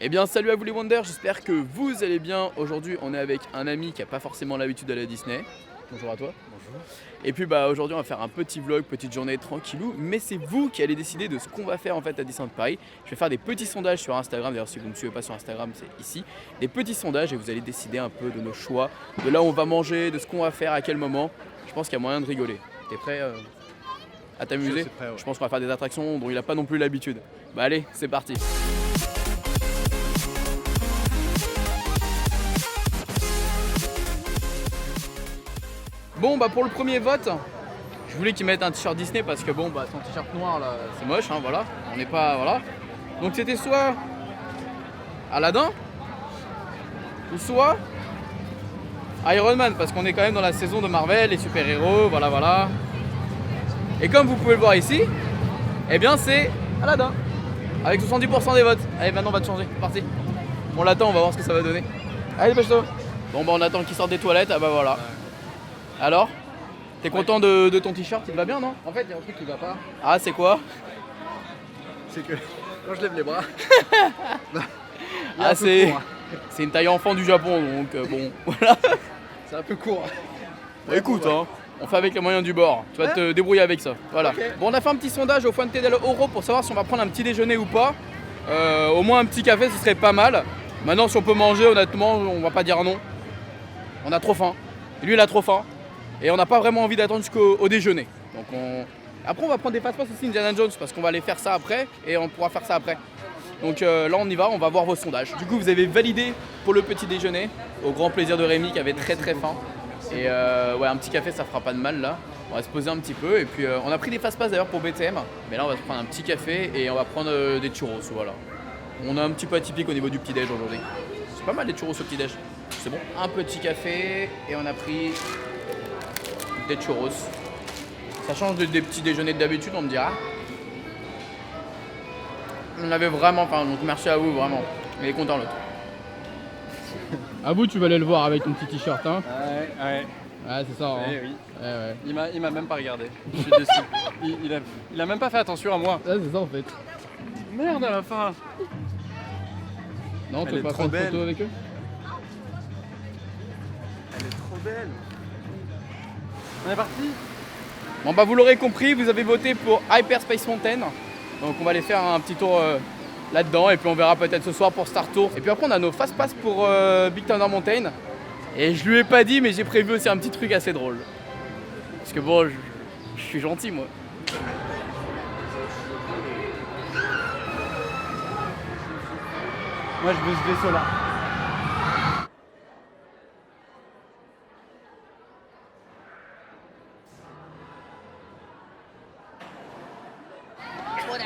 Eh bien salut à vous les Wonders, j'espère que vous allez bien. Aujourd'hui on est avec un ami qui n'a pas forcément l'habitude d'aller à Disney. Bonjour à toi. Bonjour. Et puis aujourd'hui on va faire un petit vlog, petite journée tranquillou. Mais c'est vous qui allez décider de ce qu'on va faire en fait à Disneyland Paris. Je vais faire des petits sondages sur Instagram, d'ailleurs si vous ne me suivez pas sur Instagram c'est ici. Des petits sondages et vous allez décider un peu de nos choix, de là où on va manger, de ce qu'on va faire, à quel moment. Je pense qu'il y a moyen de rigoler. T'es prêt à t'amuser? Je suis prêt, ouais. Je pense qu'on va faire des attractions dont il n'a pas non plus l'habitude. Bah allez, c'est parti. Bon bah pour le premier vote, je voulais qu'il mette un t-shirt Disney parce que bon bah son t-shirt noir là c'est moche hein, voilà. On n'est pas voilà. Donc c'était soit Aladdin ou soit Iron Man parce qu'on est quand même dans la saison de Marvel, les super-héros, voilà. Et comme vous pouvez le voir ici, eh bien c'est Aladdin avec 70% des votes. Allez maintenant on va te changer, c'est parti. On l'attend, on va voir ce que ça va donner. Allez dépêche-toi. Bon bah on attend qu'il sorte des toilettes, ah bah voilà. Alors, t'es content de ton t-shirt? Il te va bien, non? En fait, il y a un truc qui va pas. Ah, c'est quoi? C'est que quand je lève les bras. Ah, c'est une taille enfant du Japon, donc bon, voilà. C'est un peu court. Bon, écoute, hein, on fait avec les moyens du bord. Tu vas te débrouiller avec ça. Voilà. Okay. Bon, on a fait un petit sondage au Fuente del Oro pour savoir si on va prendre un petit déjeuner ou pas. Au moins un petit café, ce serait pas mal. Maintenant, si on peut manger, honnêtement, on va pas dire non. On a trop faim. Et lui, il a trop faim. Et on n'a pas vraiment envie d'attendre jusqu'au déjeuner. Donc après on va prendre des fast-pass aussi Indiana Jones parce qu'on va aller faire ça après et on pourra faire ça après. Donc là on y va, on va voir vos sondages. Du coup vous avez validé pour le petit déjeuner, au grand plaisir de Rémi qui avait très faim. Et ouais un petit café ça fera pas de mal là. On va se poser un petit peu et puis on a pris des fast-pass d'ailleurs pour BTM. Mais là on va se prendre un petit café et on va prendre des churros, voilà. On a un petit peu atypique au niveau du petit-déj aujourd'hui. C'est pas mal les churros au petit-déj. C'est bon. Un petit café et on a pris des churros. Ça change des petits déjeuners d'habitude, on me dira. On avait vraiment faim, donc merci à vous, vraiment. Il est content l'autre. À vous, tu vas aller le voir avec ton petit t-shirt, hein? Ouais. Ouais, c'est ça. Hein. Oui. Ouais. Il m'a même pas regardé. Je suis déçu. Il a même pas fait attention à moi. Ouais, c'est ça en fait. Merde à la fin. Non, tu veux pas trop prendre une photo belle. avec eux? Elle est trop belle. On est parti. Bon bah vous l'aurez compris, vous avez voté pour Hyperspace Mountain. Donc on va aller faire un petit tour là-dedans et puis on verra peut-être ce soir pour Star Tour. Et puis après on a nos fast pass pour Big Thunder Mountain. Et je lui ai pas dit mais j'ai prévu aussi un petit truc assez drôle. Parce que bon, je suis gentil moi. Moi je veux ce vaisseau là.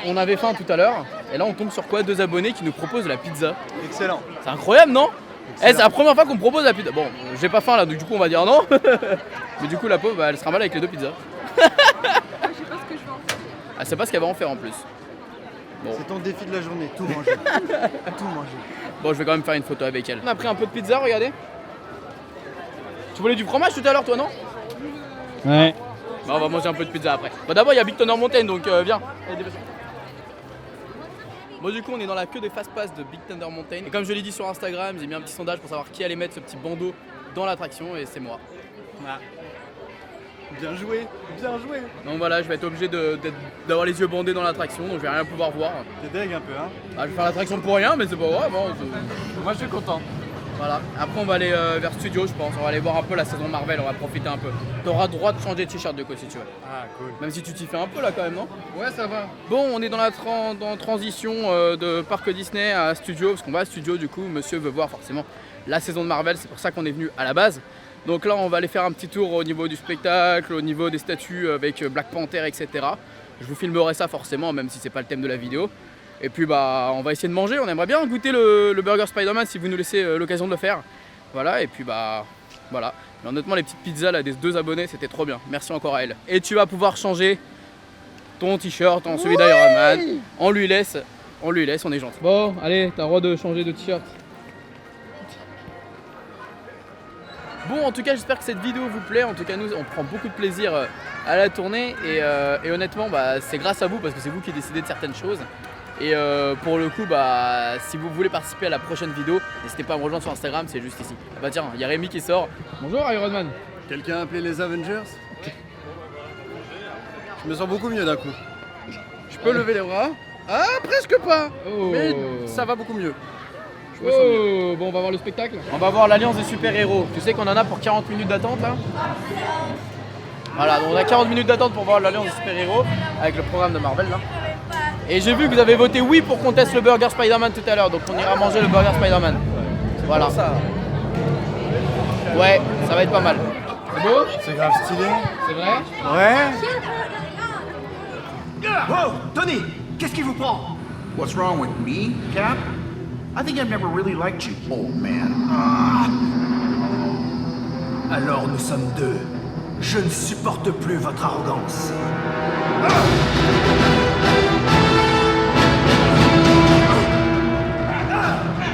On avait faim tout à l'heure et là on tombe sur quoi? Deux abonnés qui nous proposent de la pizza. Excellent. C'est incroyable non? Excellent. C'est la première fois qu'on me propose la pizza. Bon, j'ai pas faim là donc du coup on va dire non. Mais du coup la pauvre elle sera mal avec les deux pizzas. Je sais pas ce que je vais en faire. Elle sait pas ce qu'elle va en faire en plus. Bon. C'est ton défi de la journée, tout manger. Tout manger. Bon, je vais quand même faire une photo avec elle. On a pris un peu de pizza, regardez. Tu voulais du fromage tout à l'heure, toi, non? Ouais. Bah, on va manger un peu de pizza après. Bah, d'abord, il y a Big Thunder Mountain, donc viens. Allez, dépêche-toi. Bon, du coup, on est dans la queue des fast-pass de Big Thunder Mountain. Et comme je l'ai dit sur Instagram, j'ai mis un petit sondage pour savoir qui allait mettre ce petit bandeau dans l'attraction, et c'est moi. Ah. Bien joué. Donc voilà, je vais être obligé d'avoir les yeux bandés dans l'attraction, donc je vais rien pouvoir voir. T'es deg un peu, hein? Ah, je vais faire l'attraction pour rien, mais c'est pas grave. Hein, Moi je suis content. Voilà, après on va aller vers Studio je pense, on va aller voir un peu la saison Marvel, on va profiter un peu. T'auras droit de changer de t-shirt de quoi si tu veux. Ah cool. Même si tu t'y fais un peu là quand même, non? Ouais ça va. Bon, on est dans la transition de parc Disney à Studio, parce qu'on va à Studio du coup, monsieur veut voir forcément la saison de Marvel, c'est pour ça qu'on est venu à la base. Donc là on va aller faire un petit tour au niveau du spectacle, au niveau des statues avec Black Panther, etc. Je vous filmerai ça forcément, même si c'est pas le thème de la vidéo. Et puis bah on va essayer de manger, on aimerait bien goûter le burger Spider-Man si vous nous laissez l'occasion de le faire. Voilà, et puis bah voilà. Mais honnêtement les petites pizzas là des deux abonnés c'était trop bien, merci encore à elle. Et tu vas pouvoir changer ton t-shirt en celui d'Iron Man. On lui laisse, on est gentil. Bon, allez, t'as le droit de changer de t-shirt. Bon, en tout cas, j'espère que cette vidéo vous plaît. En tout cas, nous, on prend beaucoup de plaisir à la tourner. Et honnêtement, bah, c'est grâce à vous parce que c'est vous qui décidez de certaines choses. Et pour le coup, bah, si vous voulez participer à la prochaine vidéo, n'hésitez pas à me rejoindre sur Instagram, c'est juste ici. Ah bah tiens, il y a Rémi qui sort. Bonjour Iron Man. Quelqu'un a appelé les Avengers? Je me sens beaucoup mieux d'un coup. Je peux lever les bras? Ah, presque pas. Oh. Mais ça va beaucoup mieux. Je me sens mieux. Oh, bon, on va voir le spectacle. On va voir l'Alliance des super-héros. Tu sais qu'on en a pour 40 minutes d'attente là? Voilà, donc on a 40 minutes d'attente pour voir l'Alliance des super-héros avec le programme de Marvel là. Et j'ai vu que vous avez voté oui pour qu'on teste le burger Spider-Man tout à l'heure, donc on ira manger le burger Spider-Man. Voilà. Ça. Ouais, ça va être pas mal. C'est beau? C'est grave stylé. C'est vrai? Ouais. Whoa, Tony, qu'est-ce qui vous prend? What's wrong with me, Cap? I think I've never really liked you, old man. Alors nous sommes deux. Je ne supporte plus votre arrogance.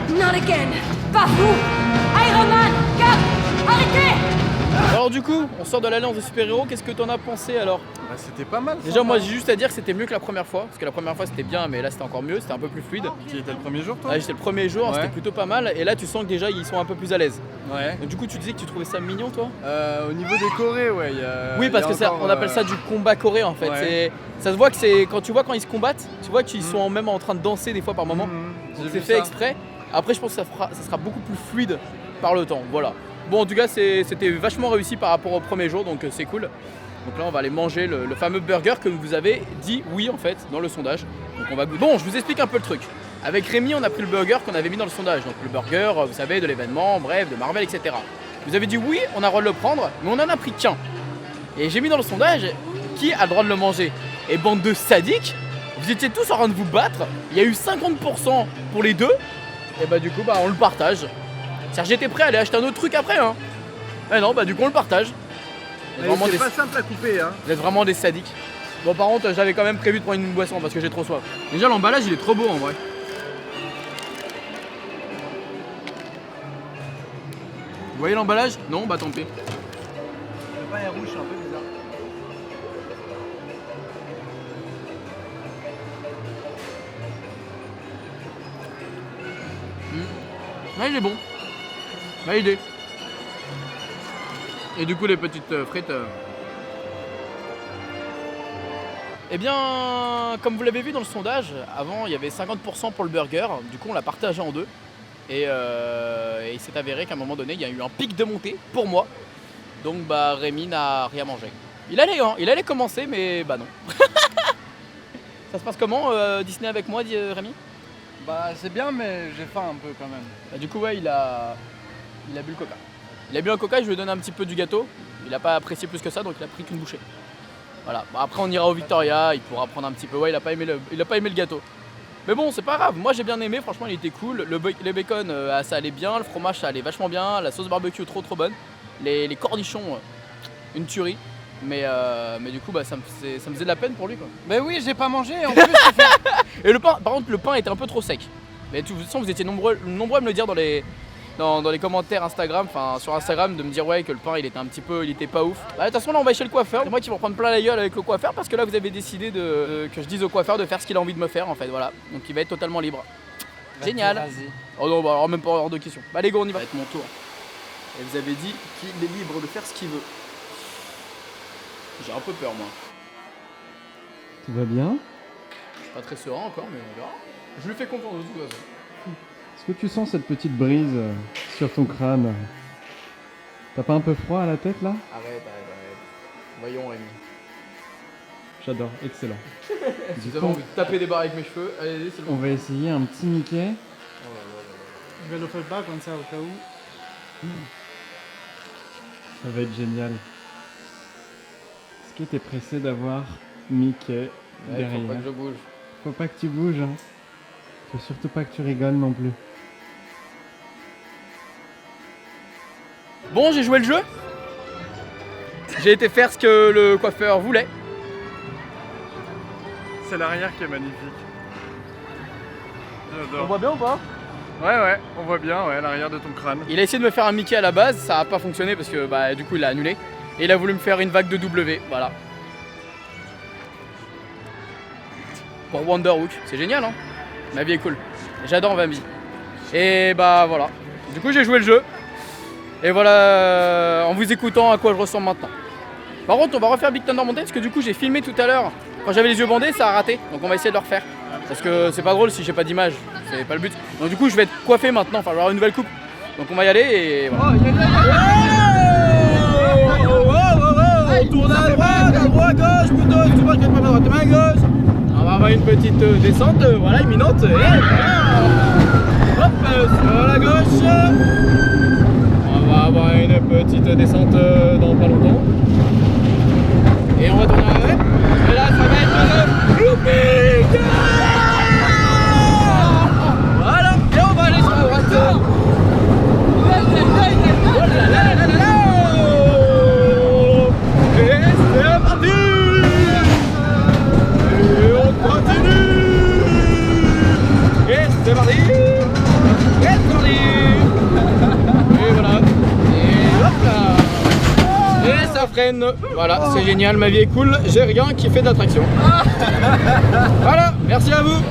Not again. Pas vous. Iron Man, Cap, arrêtez. Alors du coup, on sort de l'Alliance des super-héros, qu'est-ce que t'en as pensé alors? Bah, c'était pas mal. Déjà moi j'ai juste à dire que c'était mieux que la première fois, parce que la première fois c'était bien mais là c'était encore mieux, c'était un peu plus fluide. Qui était le premier jour, toi? Là j'étais le premier jour, Ouais. c'était plutôt pas mal, et là tu sens que déjà ils sont un peu plus à l'aise. Ouais. Donc du coup tu disais que tu trouvais ça mignon toi? Au niveau des Corées, ouais. Oui, parce que ça, on appelle ça du combat coré en fait. ouais. Ça se voit que c'est quand tu vois quand ils se combattent, tu vois qu'ils sont même en train de danser des fois par moment. Donc c'est fait exprès. Après je pense que ça sera beaucoup plus fluide par le temps. Voilà. Bon en tout cas c'était vachement réussi par rapport au premier jour, donc c'est cool. Donc là on va aller manger le fameux burger que vous avez dit oui en fait dans le sondage. Donc on va goûter. Bon, je vous explique un peu le truc. Avec Rémi on a pris le burger qu'on avait mis dans le sondage. Donc le burger, vous savez, de l'événement, bref, de Marvel, etc. Vous avez dit oui, on a le droit de le prendre, mais on en a pris qu'un. Et j'ai mis dans le sondage qui a le droit de le manger. Et bande de sadiques, vous étiez tous en train de vous battre. Il y a eu 50% pour les deux. Et bah du coup bah on le partage. C'est-à-dire j'étais prêt à aller acheter un autre truc après hein. Mais non bah du coup on le partage. Vous êtes vraiment C'est des- pas simple à couper, hein. vous êtes vraiment des sadiques. Bon par contre j'avais quand même prévu de prendre une boisson parce que j'ai trop soif. Déjà l'emballage il est trop beau en vrai. Vous voyez l'emballage? Non bah tant pis. Le pain est rouge, c'est un peu bizarre. Ouais il est bon. Là il est. Et du coup les petites frites. Eh bien, comme vous l'avez vu dans le sondage, avant il y avait 50% pour le burger, du coup on l'a partagé en deux. Et il s'est avéré qu'à un moment donné il y a eu un pic de montée pour moi. Donc bah Rémi n'a rien mangé. Il allait commencer mais bah non. Ça se passe comment Disney avec moi dit Rémi? Bah, c'est bien, mais j'ai faim un peu quand même. Bah, du coup ouais il a bu le coca. Il a bu un coca, je lui ai donné un petit peu du gâteau. Il a pas apprécié plus que ça donc il a pris qu'une bouchée. Voilà, bon, après on ira au Victoria, il pourra prendre un petit peu. Ouais, il a pas aimé le gâteau. Mais bon, c'est pas grave, moi j'ai bien aimé, franchement il était cool. Le bacon, ça allait bien, le fromage ça allait vachement bien, la sauce barbecue trop bonne. Les cornichons, une tuerie. Mais du coup, bah, ça me faisait de la peine pour lui quoi. Mais oui, j'ai pas mangé en plus. j'ai fait- Et le pain, par contre, le pain était un peu trop sec. Mais de toute façon, vous étiez nombreux à me le dire dans les commentaires Instagram, enfin sur Instagram, de me dire ouais que le pain il était pas ouf. Bah de toute façon là on va chez le coiffeur, c'est moi qui vais prendre plein la gueule avec le coiffeur parce que là vous avez décidé que je dise au coiffeur de faire ce qu'il a envie de me faire en fait, voilà. Donc il va être totalement libre. Génial. Vas-y. Oh non, bah alors même pas hors de question. Bah allez go, on y va. Ça va être mon tour. Et vous avez dit qu'il est libre de faire ce qu'il veut. J'ai un peu peur moi. Tout va bien? Je suis pas très serein encore mais on verra. Je lui fais confiance de toute façon. Est-ce que tu sens cette petite brise sur ton crâne? T'as pas un peu froid à la tête là? Arrête. Voyons Rémi. J'adore, excellent. Si vous avez envie de taper des barres avec mes cheveux, allez-y, c'est le On moment. va essayer un petit Mickey. Je vais le faire pas comme ça au cas où. Ça va être génial. Est-ce que t'es pressé d'avoir Mickey Ouais, derrière? faut pas que je bouge. Faut pas que tu bouges, hein. Faut surtout pas que tu rigoles non plus. Bon, j'ai joué le jeu. J'ai été faire ce que le coiffeur voulait. C'est l'arrière qui est magnifique. On J'adore. voit bien ou pas? Ouais, on voit bien, ouais, l'arrière de ton crâne. Il a essayé de me faire un Mickey à la base, ça a pas fonctionné parce que bah du coup il l'a annulé. Et il a voulu me faire une vague de W, voilà. Pour Wonderhook, c'est génial hein. Ma vie est cool. J'adore ma vie. Et bah voilà. Du coup j'ai joué le jeu. Et voilà en vous écoutant à quoi je ressemble maintenant. Par contre on va refaire Big Thunder Mountain parce que du coup j'ai filmé tout à l'heure. Quand j'avais les yeux bandés ça a raté. Donc on va essayer de le refaire. Parce que c'est pas drôle si j'ai pas d'image. C'est pas le but. Donc du coup je vais être coiffé maintenant. Enfin je vais avoir une nouvelle coupe. Donc on va y aller et voilà. On tourne à droite, à gauche, plutôt, tu vois qu'il n'y a pas ma droite, ma gauche. On va avoir une petite descente, voilà, imminente. Et voilà. Hop, sur la gauche. On va avoir une petite descente dans pas longtemps. Et on va tourner à droite. Et là, ça va être le looping. Voilà, et on va aller sur la droite. Oh là là là là là. Et c'est parti. Et on continue. Et c'est parti. Et c'est parti. Et voilà. Et hop là. Et ça freine. Voilà, c'est génial, ma vie est cool. J'ai rien qui fait d'attraction. Voilà, merci à vous.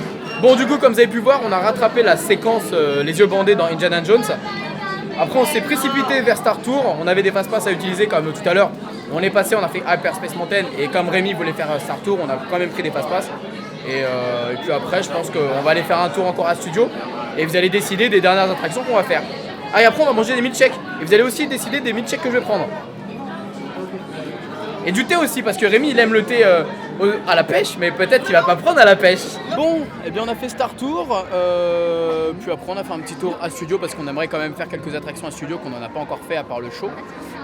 Bon, du coup, comme vous avez pu voir, on a rattrapé la séquence les yeux bandés dans Indiana Jones. Après, on s'est précipité vers Star Tour. On avait des fast-pass à utiliser comme tout à l'heure. On est passé, on a fait Hyperspace Mountain. Et comme Rémi voulait faire Star Tour, on a quand même pris des fast-pass. Et puis après, je pense qu'on va aller faire un tour encore à Studio. Et vous allez décider des dernières attractions qu'on va faire. Ah, et après, on va manger des milkshakes. Et vous allez aussi décider des milkshakes que je vais prendre. Et du thé aussi, parce que Rémi, il aime le thé à la pêche, mais peut-être qu'il va pas prendre à la pêche. Bon, et bien on a fait Star Tour, puis après on a fait un petit tour à Studio, parce qu'on aimerait quand même faire quelques attractions à Studio qu'on n'en a pas encore fait à part le show.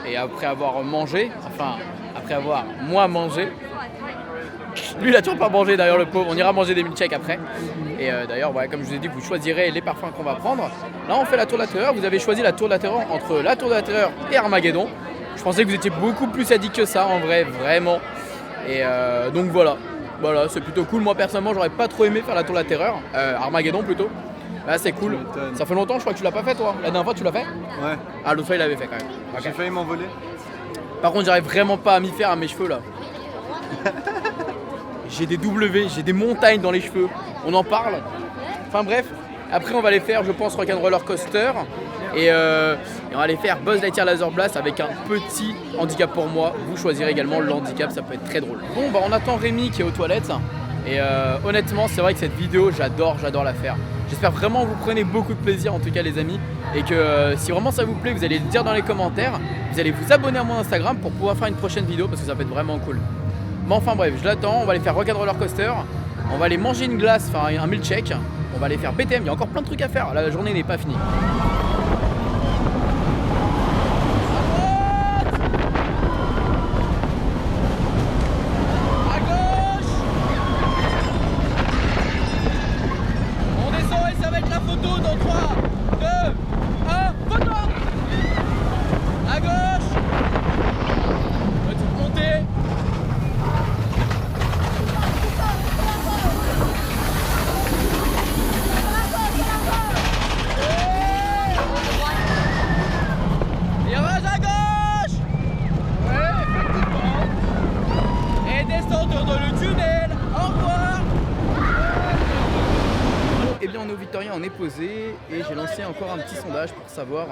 Et après avoir mangé, enfin, après avoir moi mangé, lui il a toujours pas mangé d'ailleurs le pauvre, on ira manger des milkshakes après. Et d'ailleurs, ouais, comme je vous ai dit, vous choisirez les parfums qu'on va prendre. Là on fait la Tour de la Terreur, vous avez choisi la Tour de la Terreur entre la Tour de la Terreur et Armageddon. Je pensais que vous étiez beaucoup plus addict que ça en vrai, vraiment. Et donc voilà, c'est plutôt cool. Moi personnellement j'aurais pas trop aimé faire la Tour de la Terreur, Armageddon plutôt. Là c'est cool. Ça fait longtemps je crois que tu l'as pas fait toi. La dernière fois tu l'as fait? Ouais. Ah l'autre fois il l'avait fait quand même. Okay. J'ai failli m'envoler. Par contre j'arrive vraiment pas à m'y faire à mes cheveux là. J'ai des W, j'ai des montagnes dans les cheveux. On en parle. Enfin bref. Après on va aller faire je pense Rock'n'Roller Coaster. Et on va aller faire Buzz Lightyear Laser Blast avec un petit handicap pour moi. Vous choisirez également le handicap, ça peut être très drôle. Bon bah on attend Rémi qui est aux toilettes. Et honnêtement c'est vrai que cette vidéo j'adore la faire. J'espère vraiment que vous prenez beaucoup de plaisir en tout cas les amis. Et que si vraiment ça vous plaît vous allez le dire dans les commentaires. Vous allez vous abonner à mon Instagram pour pouvoir faire une prochaine vidéo parce que ça peut être vraiment cool. Mais enfin bref je l'attends, on va aller faire Rock'n'Roller Coaster. On va aller manger une glace, enfin un milkshake. On va aller faire BTM, il y a encore plein de trucs à faire, la journée n'est pas finie. On est posé et j'ai lancé encore un petit sondage pour savoir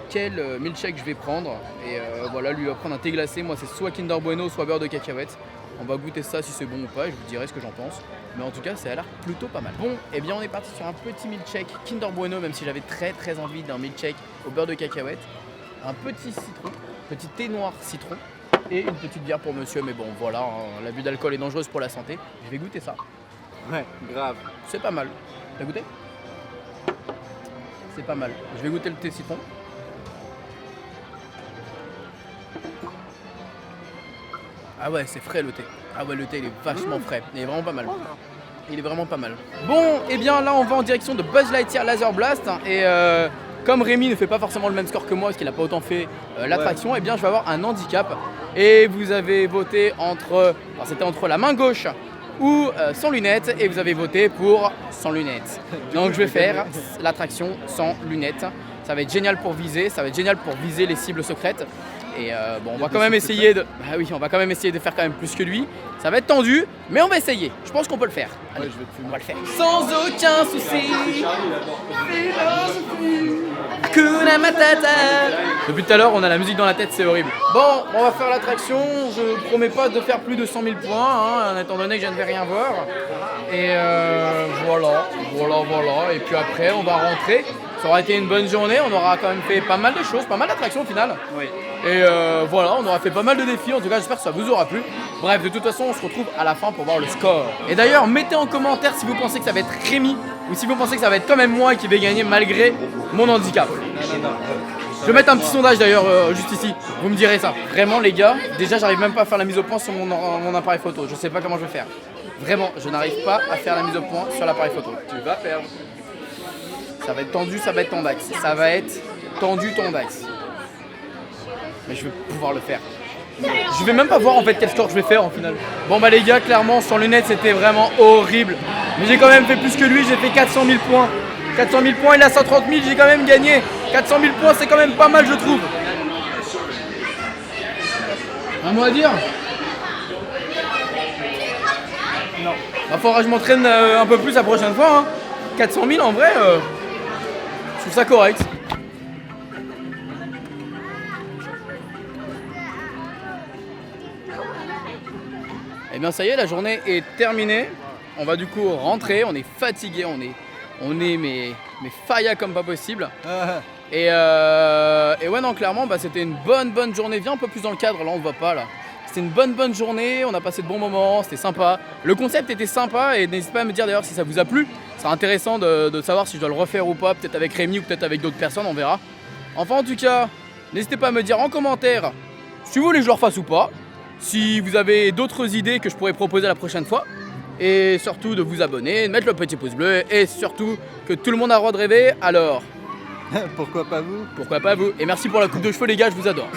quel milkshake je vais prendre et voilà lui va prendre un thé glacé, moi c'est soit Kinder Bueno soit beurre de cacahuète. On va goûter ça si c'est bon ou pas, je vous dirai ce que j'en pense, mais en tout cas ça a l'air plutôt pas mal. Bon et bien on est parti sur un petit milkshake Kinder Bueno, même si j'avais très envie d'un milkshake au beurre de cacahuète, un petit citron, petit thé noir citron et une petite bière pour monsieur, mais bon voilà, hein, l'abus d'alcool est dangereuse pour la santé. Je vais goûter ça. Ouais, grave. C'est pas mal. T'as goûté? C'est pas mal. Je vais goûter le thé citron. Ah ouais, c'est frais le thé. Ah ouais, le thé il est vachement frais. Il est vraiment pas mal. Il est vraiment pas mal. Bon, et bien là on va en direction de Buzz Lightyear Laser Blast. Et comme Rémi ne fait pas forcément le même score que moi parce qu'il n'a pas autant fait l'attraction, et bien je vais avoir un handicap. Et vous avez voté entre... Alors c'était entre la main gauche ou sans lunettes, et vous avez voté pour sans lunettes. Donc je vais faire l'attraction sans lunettes. Ça va être génial pour viser, ça va être génial pour viser les cibles secrètes. Et bon, on va quand même essayer de. Bah oui, on va quand même essayer de faire quand même plus que lui. Ça va être tendu, mais on va essayer. Je pense qu'on peut le faire. Allez, on va le faire. Sans aucun souci. Hakuna Matata. Depuis tout à l'heure, on a la musique dans la tête, c'est horrible. Bon, on va faire l'attraction. Je promets pas de faire plus de 100 000 points, hein, étant donné que je ne vais rien voir. Et voilà. Et puis après, on va rentrer. Ça aura été une bonne journée. On aura quand même fait pas mal de choses, pas mal d'attractions au final. Oui. Et voilà, on aura fait pas mal de défis. En tout cas, j'espère que ça vous aura plu. Bref, de toute façon, on se retrouve à la fin pour voir le score. Et d'ailleurs, mettez en commentaire si vous pensez que ça va être Rémi ou si vous pensez que ça va être quand même moi qui vais gagner malgré mon handicap. Je vais mettre un petit sondage d'ailleurs juste ici. Vous me direz ça. Vraiment, les gars, déjà, j'arrive même pas à faire la mise au point sur mon appareil photo. Je sais pas comment je vais faire. Vraiment, je n'arrive pas à faire la mise au point sur l'appareil photo. Tu vas perdre. Ça va être tendu, ça va être tendax. Ça va être tendu, tendax. Mais je vais pouvoir le faire. Je vais même pas voir en fait quel score je vais faire en finale. Bon bah les gars, clairement sans lunettes c'était vraiment horrible. Mais j'ai quand même fait plus que lui, j'ai fait 400 000 points. 400 000 points, il a 130 000, j'ai quand même gagné. 400 000 points c'est quand même pas mal je trouve. Un mot à dire? Non. Bah faudra que je m'entraîne un peu plus la prochaine fois. Hein. 400 000 en vrai, je trouve ça correct. Et bien ça y est, la journée est terminée. On va du coup rentrer, on est fatigué, on est mais faillas comme pas possible. Et ouais non clairement bah, c'était une bonne journée. Viens un peu plus dans le cadre, là on ne voit pas là. C'était une bonne journée, on a passé de bons moments, c'était sympa. Le concept était sympa et n'hésitez pas à me dire d'ailleurs si ça vous a plu. C'est intéressant de savoir si je dois le refaire ou pas, peut-être avec Rémi ou peut-être avec d'autres personnes, on verra. Enfin en tout cas, n'hésitez pas à me dire en commentaire si vous voulez que je le refasse ou pas. Si vous avez d'autres idées que je pourrais proposer la prochaine fois. Et surtout de vous abonner, de mettre le petit pouce bleu et surtout que tout le monde a le droit de rêver, alors... Pourquoi pas vous? Pourquoi pas vous? Et merci pour la coupe de cheveux les gars, je vous adore.